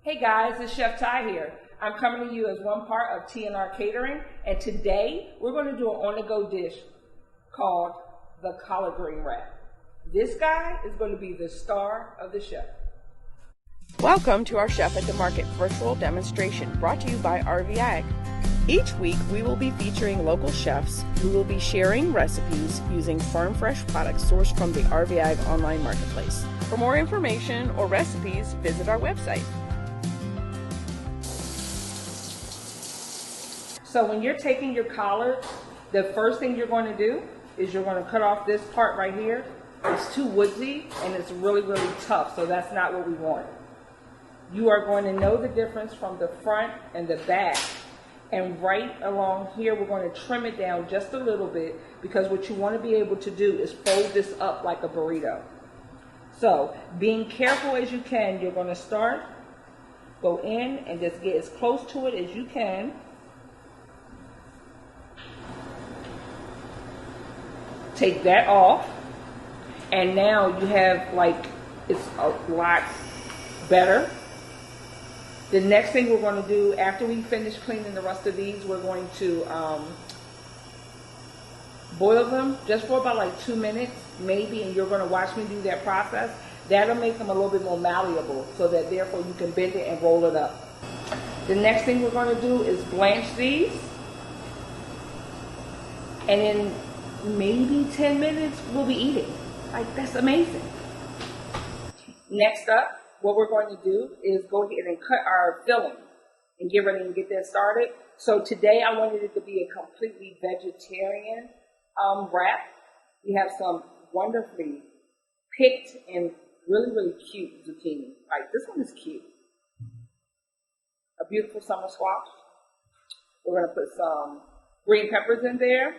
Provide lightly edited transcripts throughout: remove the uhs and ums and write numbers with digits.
Hey guys, it's Chef Ty here. I'm coming to you as one part of TNR Catering, and today we're going to do an on-the-go dish called the collard green wrap. This guy is going to be the star of the show. Welcome to our Chef at the Market virtual demonstration brought to you by RV Ag. Each week we will be featuring local chefs who will be sharing recipes using farm fresh products sourced from the RV Ag online marketplace. For more information or recipes, visit our website. So when you're taking your collards, the first thing you're going to do is you're going to cut off this part right here. It's too woodsy and it's really, really tough, so that's not what we want. You are going to know the difference from the front and the back. And right along here, we're going to trim it down just a little bit, because what you want to be able to do is fold this up like a burrito. So being careful as you can, you're going to start, go in and just get as close to it as you can. Take that off, and now you have, like, it's a lot better. The next thing we're going to do after we finish cleaning the rest of these, we're going to boil them just for about like 2 minutes maybe, and you're going to watch me do that process. That'll make them a little bit more malleable, so that therefore you can bend it and roll it up. The next thing we're going to do is blanch these, and in maybe 10 minutes we'll be eating. Like, that's amazing. Next up, what we're going to do is go ahead and cut our filling and get ready and get that started. So today I wanted it to be a completely vegetarian wrap. We have some wonderfully picked and really, really cute zucchini. Like, this one is cute. A beautiful summer squash. We're going to put some green peppers in there.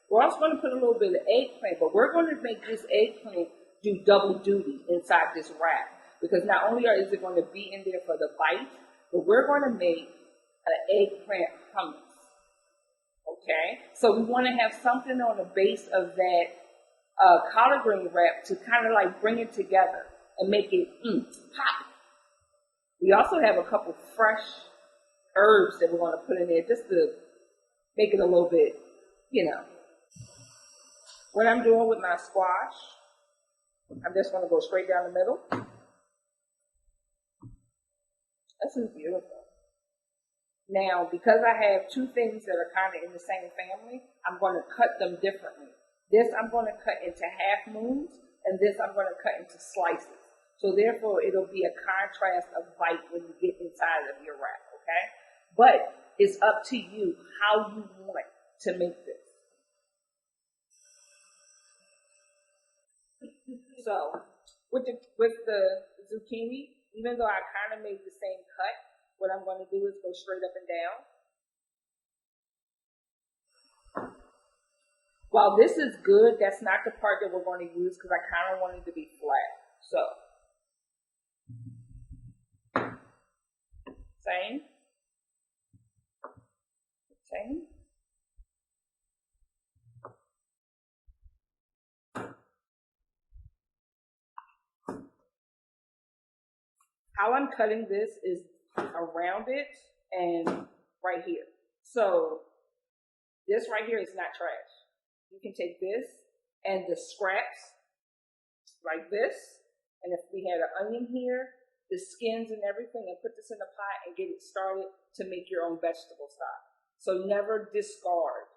We're also going to put a little bit of eggplant, but we're going to make this eggplant do double duty inside this wrap. Because not only is it going to be in there for the bite, but we're going to make an eggplant hummus. Okay? So we want to have something on the base of that collard green wrap to kind of like bring it together and make it pop. We also have a couple fresh herbs that we're going to put in there just to make it a little bit, you know. What I'm doing with my squash, I'm just going to go straight down the middle. This is beautiful. Now, because I have two things that are kind of in the same family, I'm going to cut them differently. This I'm going to cut into half moons, and this I'm going to cut into slices. So therefore, it'll be a contrast of bite when you get inside of your wrap, okay? But it's up to you how you want to make this. So, with the zucchini, even though I kind of made the same cut, what I'm going to do is go straight up and down. While this is good, that's not the part that we're going to use, because I kind of want it to be flat. So, same. How I'm cutting this is around it and right here. So this right here is not trash. You can take this and the scraps like this, and if we had an onion here, the skins and everything, and put this in the pot and get it started to make your own vegetable stock. So never discard.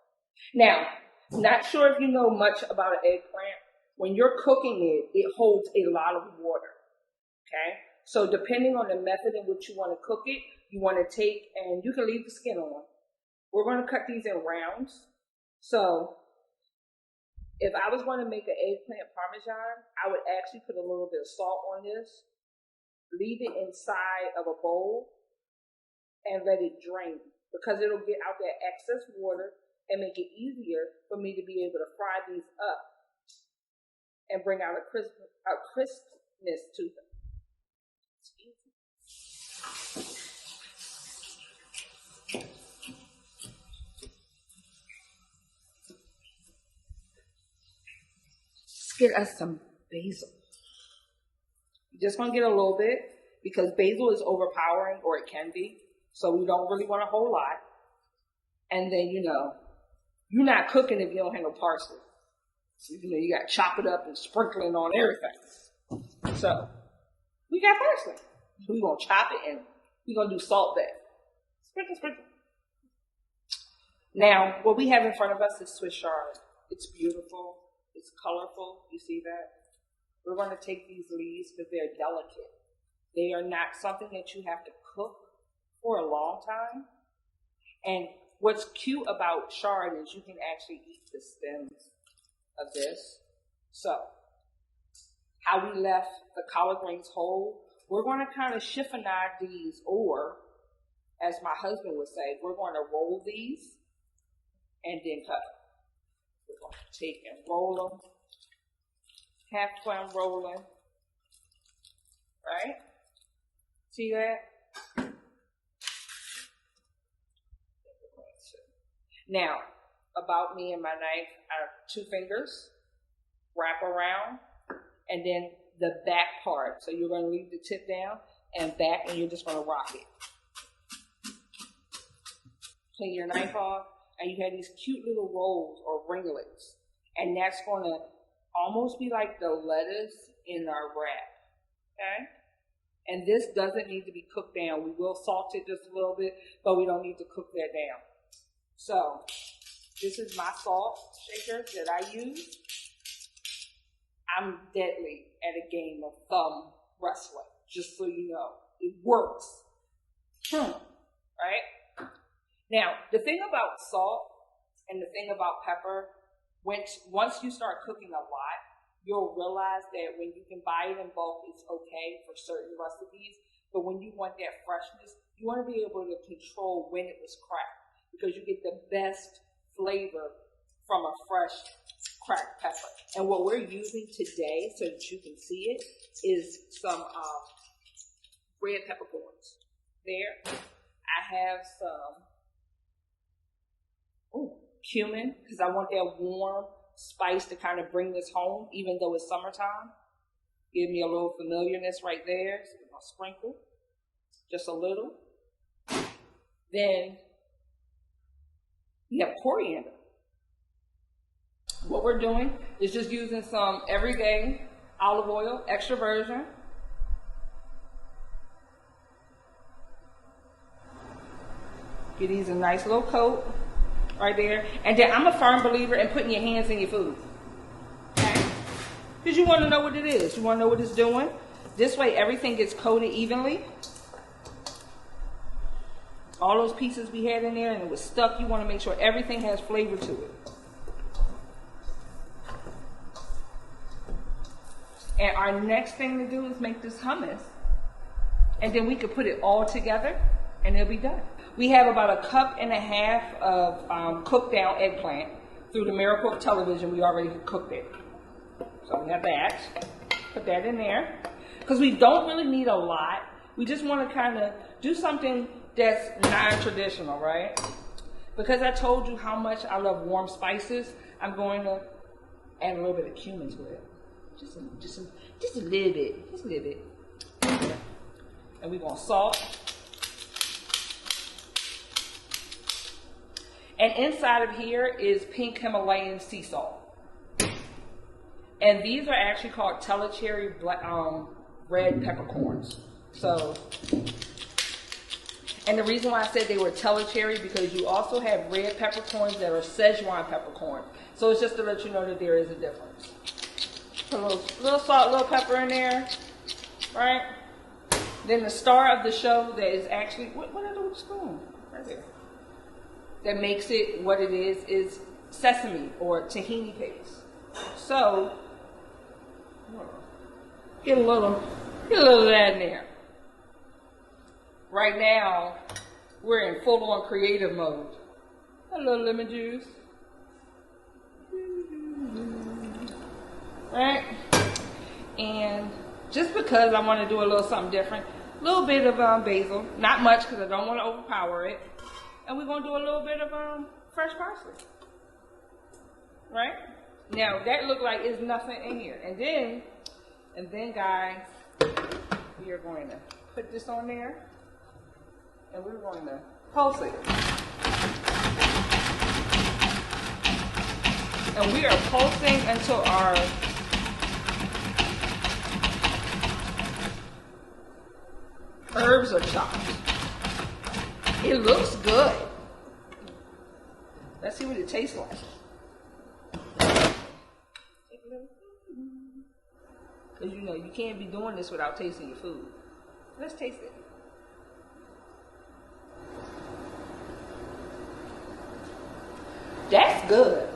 Now, not sure if you know much about an eggplant. When you're cooking it, it holds a lot of water, okay? So depending on the method in which you want to cook it, you want to take, and you can leave the skin on. We're going to cut these in rounds. So if I was going to make an eggplant parmesan, I would actually put a little bit of salt on this, leave it inside of a bowl, and let it drain, because it'll get out that excess water and make it easier for me to be able to fry these up and bring out a crispness to them. Let's get us some basil. You're just going to get a little bit. because basil is overpowering, or it can be. So we don't really want a whole lot. And then, you know, you're not cooking if you don't have no parsley. So, you know, you got to chop it up and sprinkle it on everything. So we got parsley. So we're going to chop it and we're going to do salt bath. Sprinkle, sprinkle. Now, what we have in front of us is Swiss chard. It's beautiful. It's colorful. You see that? We're going to take these leaves because they're delicate. They are not something that you have to cook for a long time. And what's cute about chard is you can actually eat the stems of this. So, how we left the collard greens whole, we're going to kind of chiffonize these, or, as my husband would say, we're going to roll these and then cut them. We're going to take and roll them, halfway I'm rolling, right? See that? Now, about me and my knife, I have 2 fingers, wrap around, and then the back part. So you're going to leave the tip down and back, and you're just going to rock it. Clean your knife off, and you have these cute little rolls or ringlets, and that's going to almost be like the lettuce in our wrap, okay? And this doesn't need to be cooked down. We will salt it just a little bit, but we don't need to cook that down. So this is my salt shaker that I use. I'm deadly at a game of thumb wrestling, just so you know. It works. Right? Now, the thing about salt and the thing about pepper, once you start cooking a lot, you'll realize that when you can buy it in bulk, it's okay for certain recipes. But when you want that freshness, you want to be able to control when it was cracked, because you get the best flavor from a fresh cracked pepper. And what we're using today, so that you can see it, is some red peppercorns. There, I have some cumin, because I want that warm spice to kind of bring this home, even though it's summertime. Give me a little familiarness right there. So I'm going to sprinkle just a little. Then we have coriander. What we're doing is just using some everyday olive oil, extra virgin. Give these a nice little coat right there. And then I'm a firm believer in putting your hands in your food. Okay? Because you want to know what it is. You want to know what it's doing. This way everything gets coated evenly. All those pieces we had in there and it was stuck, you want to make sure everything has flavor to it. And our next thing to do is make this hummus. And then we could put it all together and it'll be done. We have about 1.5 cups of cooked down eggplant. Through the miracle of television, we already cooked it. So we have that. Put that in there. Because we don't really need a lot. We just want to kind of do something that's non-traditional, right? Because I told you how much I love warm spices, I'm going to add a little bit of cumin to it. Just a little bit. Just a little bit. And we're going to salt. And inside of here is pink Himalayan sea salt. And these are actually called Telecherry red peppercorns. So, and the reason why I said they were Telecherry, because you also have red peppercorns that are Szechuan peppercorns. So it's just to let you know that there is a difference. Put a little salt, little pepper in there, right? Then the star of the show that is actually, what did I do with the spoon? Right there. That makes it what it is sesame or tahini paste. So, get a little of that in there. Right now, we're in full-on creative mode. A little lemon juice. Right? And just because I want to do a little something different, a little bit of basil. Not much because I don't want to overpower it. And we're going to do a little bit of fresh parsley. Right? Now, that looked like there's nothing in here. And then, guys, we are going to put this on there, and we're going to pulse it. And we are pulsing until our herbs are chopped. It looks good. Let's see what it tastes like. Because you know, you can't be doing this without tasting your food. Let's taste it. That's good.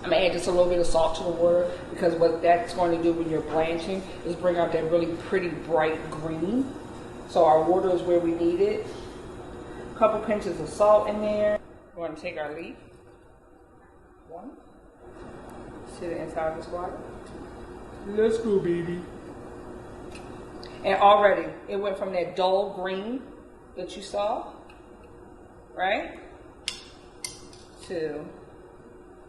I'm gonna add just a little bit of salt to the water, because what that's going to do when you're blanching is bring out that really pretty bright green. So our water is where we need it. A couple pinches of salt in there. We're going to take our leaf. One. Sit it inside this water. Let's go, baby. And already it went from that dull green that you saw, right, to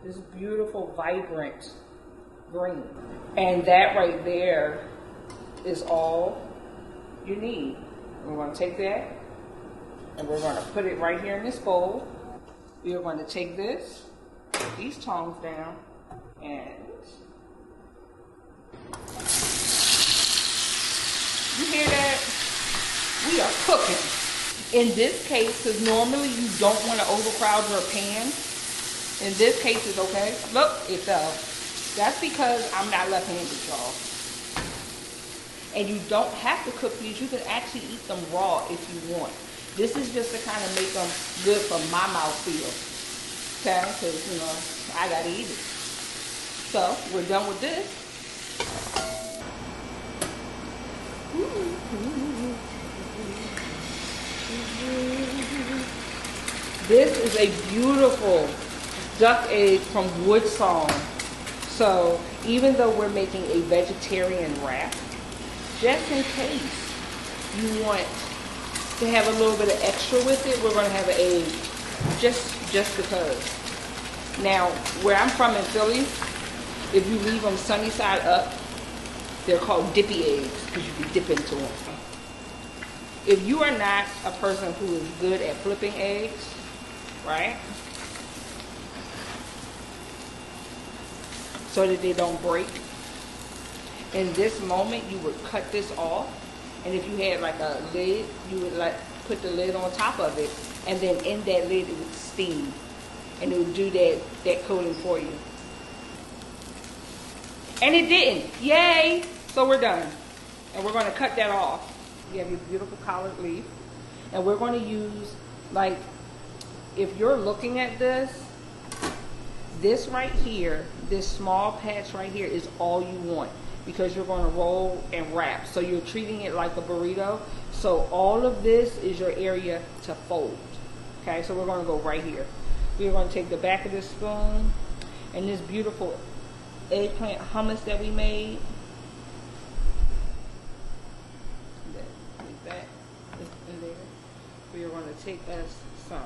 this beautiful, vibrant green. And that right there is all you need. We're going to take that and we're going to put it right here in this bowl. We are going to take this, put these tongs down, and you hear that? We are cooking. In this case, because normally you don't want to overcrowd your pan, in this case it's okay. Look, it fell. That's because I'm not left-handed, y'all. And you don't have to cook these. You can actually eat them raw if you want. This is just to kind of make them good for my mouthfeel. Okay? Because, you know, I got to eat it. So, we're done with this. This is a beautiful duck egg from Woodsong. So, even though we're making a vegetarian wrap, just in case you want to have a little bit of extra with it, we're going to have an egg, just because. Now, where I'm from in Philly, if you leave them sunny side up, they're called dippy eggs because you can dip into them. If you are not a person who is good at flipping eggs, right, so that they don't break, in this moment you would cut this off, and if you had like a lid, you would like put the lid on top of it, and then in that lid it would steam, and it would do that coating for you. And it didn't. Yay! So we're done. And we're going to cut that off. You have your beautiful collard leaf. And we're going to use, like, if you're looking at this right here, this small patch right here is all you want, because you're going to roll and wrap. So you're treating it like a burrito. So all of this is your area to fold. Okay, so we're going to go right here. We're going to take the back of this spoon and this beautiful eggplant hummus that we made. Like that in there. We are going to take us some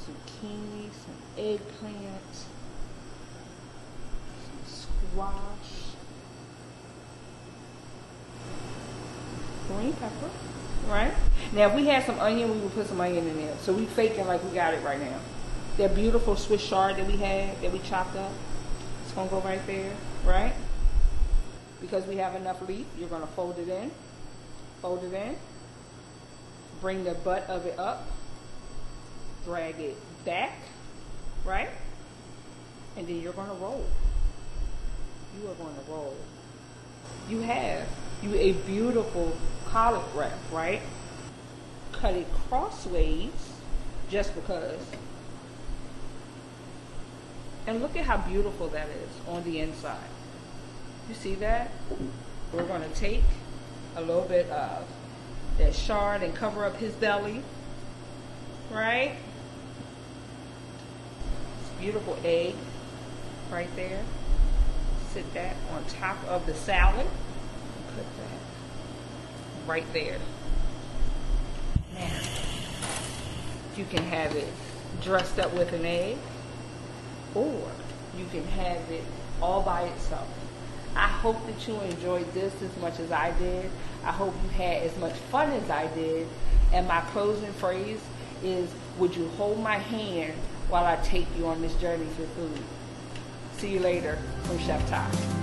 zucchini, some eggplant, some squash, green pepper, right? Now if we had some onion, we would put some onion in there. So we faking like we got it right now. That beautiful Swiss chard that we had, that we chopped up, it's gonna go right there, right? Because we have enough leaf, you're gonna fold it in, bring the butt of it up, drag it back, right? And then you're gonna roll. You are going to roll. You have a beautiful collard wrap, right? Cut it crossways, just because. And look at how beautiful that is on the inside. You see that? We're going to take a little bit of that chard and cover up his belly, right? This beautiful egg right there. Sit that on top of the salad. Put that right there. Now, you can have it dressed up with an egg, or you can have it all by itself. I hope that you enjoyed this as much as I did. I hope you had as much fun as I did. And my closing phrase is, would you hold my hand while I take you on this journey through food? See you later from Chef Ty.